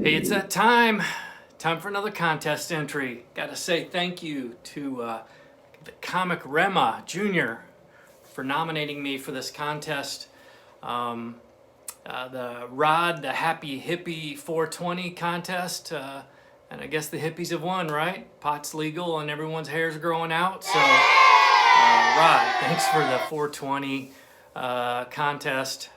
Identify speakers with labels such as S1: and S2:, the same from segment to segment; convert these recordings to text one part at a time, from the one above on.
S1: Hey, it's that time. Time for another contest entry. Got to say thank you to the Comic Rema Jr. for nominating me for this contest. The Rod, the Happy Hippy 420 contest. And I guess the hippies have won, right? Pot's legal and everyone's hair's growing out. So, Rod, thanks for the 420 contest.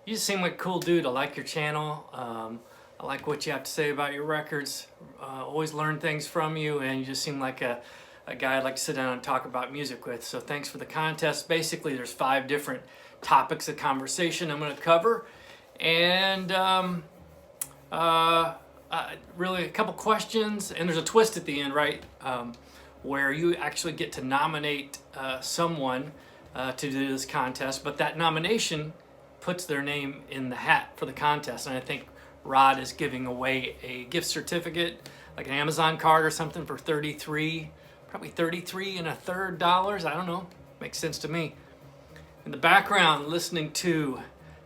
S1: You just seem like a cool dude. I like your channel. I like what you have to say about your records. Always learn things from you, and you just seem like a guy I'd like to sit down and talk about music with. So thanks for the contest. Basically, there's 5 different topics of conversation I'm going to cover, and really a couple questions, and there's a twist at the end, right? Where you actually get to nominate someone to do this contest, but that nomination puts their name in the hat for the contest. And I think Rod is giving away a gift certificate, like an Amazon card or something, for probably $33 and a third dollars. I don't know, makes sense to me. In the background, listening to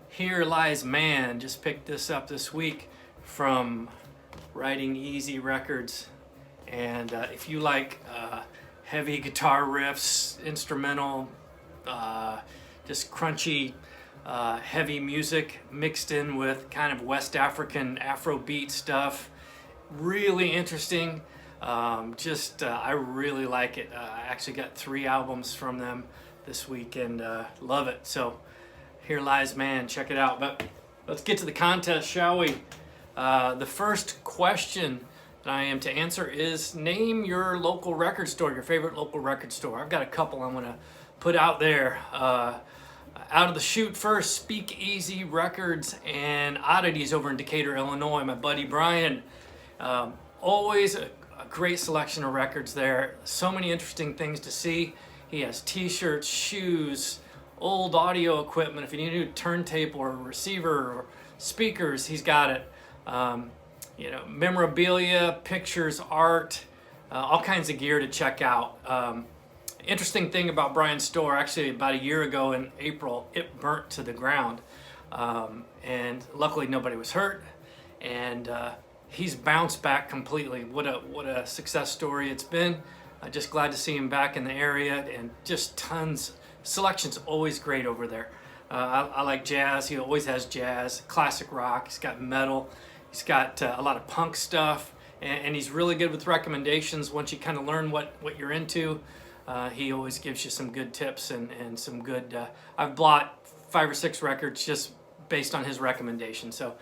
S1: Here Lies Man. Just picked this up this week from Writing Easy Records. And if you like heavy guitar riffs, instrumental, just crunchy, heavy music mixed in with kind of West African Afrobeat stuff, really interesting. I really like it. I actually got 3 albums from them this week and love it. So Here Lies Man, check it out. But let's get to the contest, shall we? The first question that I am to answer is, name your local record store, your favorite local record store. I've got a couple I'm going to put out there. Out of the chute first, Speakeasy Records and Oddities over in Decatur, Illinois. My buddy Brian, always a great selection of records there. So many interesting things to see. He has t-shirts, shoes, old audio equipment. If you need a new turntable or receiver or speakers, he's got it. Memorabilia, pictures, art, all kinds of gear to check out. Interesting thing about Brian's store, actually about a year ago in April, it burnt to the ground. And luckily nobody was hurt. And he's bounced back completely. What a success story it's been. Just glad to see him back in the area, and just tons. Selection's always great over there. I like jazz. He always has jazz, classic rock. He's got metal. He's got a lot of punk stuff. And he's really good with recommendations. Once you kind of learn what you're into, he always gives you some good tips and some good... I've bought 5 or 6 records just based on his recommendations. So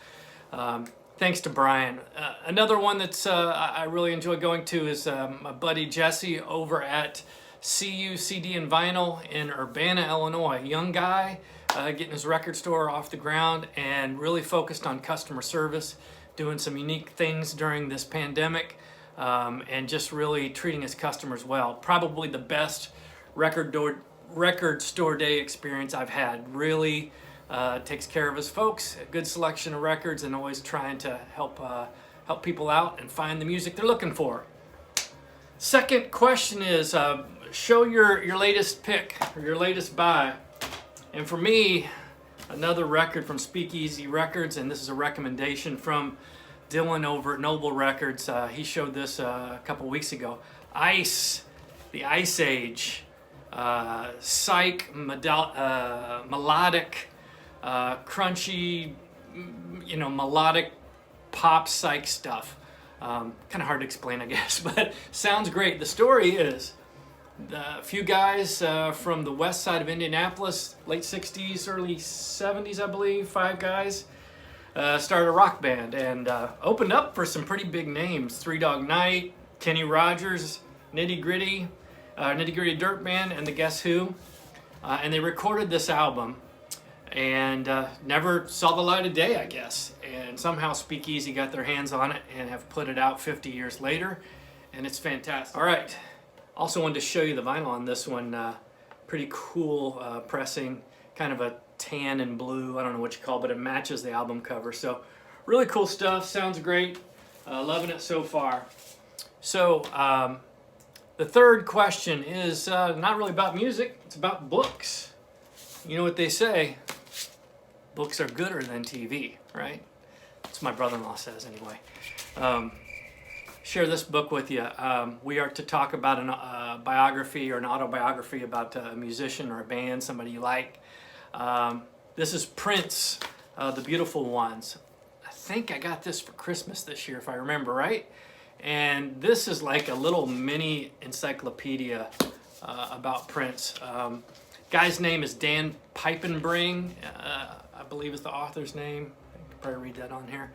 S1: thanks to Brian. Another one that's I really enjoy going to is my buddy Jesse over at CU CD and Vinyl in Urbana, Illinois. Young guy, getting his record store off the ground and really focused on customer service, doing some unique things during this pandemic. And just really treating his customers well. Probably the best record store day experience I've had. Really takes care of his folks, a good selection of records, and always trying to help people out and find the music they're looking for. Second question is, show your latest pick or your latest buy. And for me, another record from Speakeasy Records, and this is a recommendation from Dylan over at Noble Records. He showed this a couple weeks ago. Ice, the Ice Age, psych, melodic, crunchy, melodic pop psych stuff. Kind of hard to explain, I guess, but sounds great. The story is a few guys from the west side of Indianapolis, late 60s, early 70s, I believe, 5 guys. Started a rock band and opened up for some pretty big names. 3 Dog Night, Kenny Rogers, Nitty Gritty Dirt Band, and the Guess Who. And they recorded this album and never saw the light of day, I guess. And somehow Speakeasy got their hands on it and have put it out 50 years later. And it's fantastic. All right. Also wanted to show you the vinyl on this one. Pretty cool pressing, kind of a tan and blue, I don't know what you call it, but it matches the album cover. So really cool stuff, sounds great, loving it so far. So the third question is not really about music, it's about books. You know what they say, books are gooder than TV, right? That's as my brother-in-law says anyway. Share this book with you. We are to talk about a biography or an autobiography about a musician or a band, somebody you like. This is Prince, The Beautiful Ones. I think I got this for Christmas this year, if I remember right. And this is like a little mini encyclopedia about Prince. Guy's name is Dan Piepenbring, I believe is the author's name. I can probably read that on here.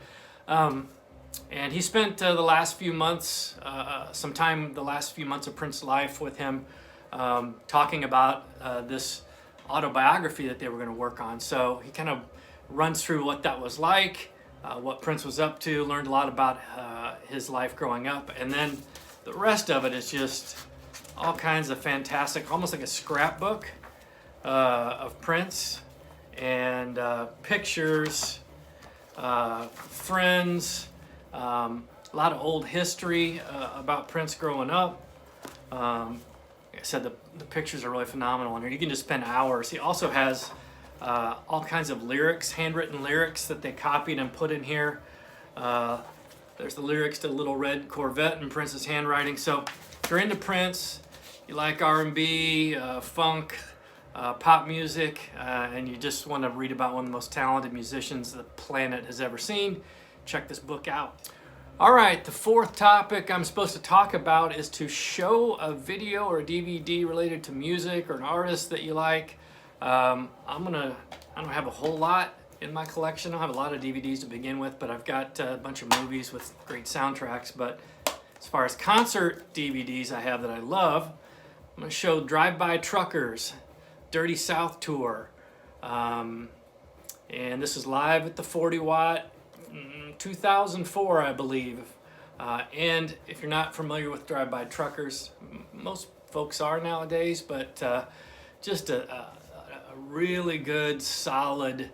S1: And he spent the last few months, the last few months of Prince's life with him, talking about this autobiography that they were going to work on. So he kind of runs through what that was like, what Prince was up to, learned a lot about his life growing up, and then the rest of it is just all kinds of fantastic, almost like a scrapbook of Prince, and pictures, friends, a lot of old history about Prince growing up. Like I said, the pictures are really phenomenal in here. You can just spend hours. He also has all kinds of lyrics, handwritten lyrics that they copied and put in here. There's the lyrics to Little Red Corvette in Prince's handwriting. So if you're into Prince, you like R&B, funk, pop music, and you just want to read about one of the most talented musicians the planet has ever seen, check this book out. All right, the fourth topic I'm supposed to talk about is to show a video or a DVD related to music or an artist that you like. I don't have a whole lot in my collection. I don't have a lot of DVDs to begin with, but I've got a bunch of movies with great soundtracks. But as far as concert DVDs I have that I love, I'm going to show Drive-By Truckers, Dirty South Tour. And this is live at the 40 Watt, 2004, I believe. And if you're not familiar with Drive-By Truckers, most folks are nowadays, but just a really good, solid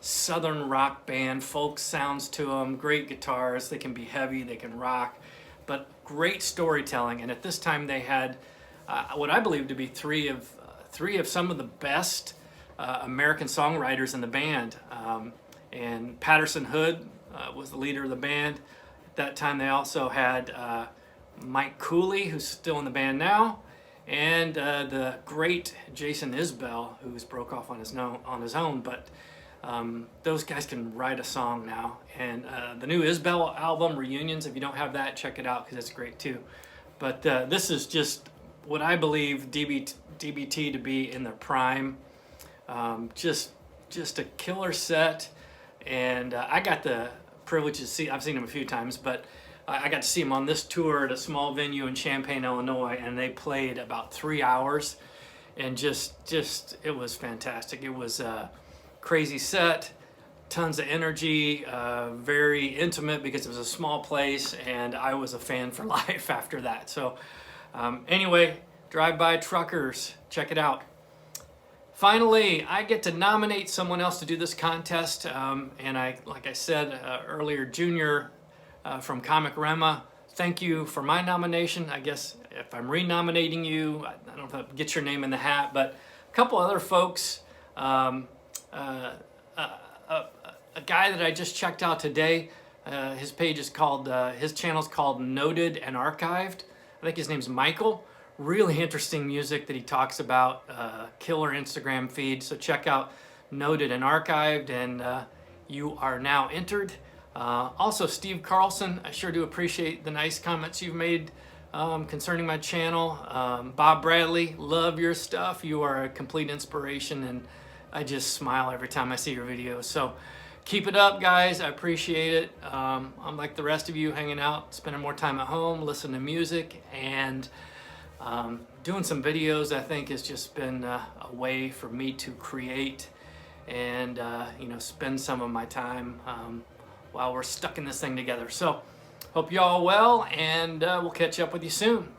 S1: southern rock band. Folk sounds to them, great guitars. They can be heavy, they can rock, but great storytelling. And at this time they had what I believe to be three of some of the best American songwriters in the band. And Patterson Hood was the leader of the band. At that time they also had Mike Cooley, who's still in the band now, and the great Jason Isbell, who's broke off on his own, but those guys can write a song now. And the new Isbell album, Reunions, if you don't have that, check it out because it's great too. But this is just what I believe DBT to be in their prime. Just a killer set. And I got the privilege to see, I've seen them a few times, but I got to see them on this tour at a small venue in Champaign, Illinois, and they played about 3 hours, and just it was fantastic. It was a crazy set, tons of energy, very intimate because it was a small place, and I was a fan for life after that. So anyway, Drive-By Truckers, check it out. Finally, I get to nominate someone else to do this contest, and like I said earlier, Junior from Comic Rema, thank you for my nomination. I guess if I'm renominating you, I don't know if I'll get your name in the hat, but a couple other folks, a guy that I just checked out today, his page is called, his channel's called Noted and Archived. I think his name's Michael. Really interesting music that he talks about, killer Instagram feed. So check out Noted and Archived, and you are now entered. Also, Steve Carlson, I sure do appreciate the nice comments you've made concerning my channel. Bob Bradley, love your stuff. You are a complete inspiration, and I just smile every time I see your videos. So keep it up, guys. I appreciate it. I'm like the rest of you, hanging out, spending more time at home, listening to music, and doing some videos. I think has just been a way for me to create and spend some of my time while we're stuck in this thing together. So hope you all well, and we'll catch up with you soon.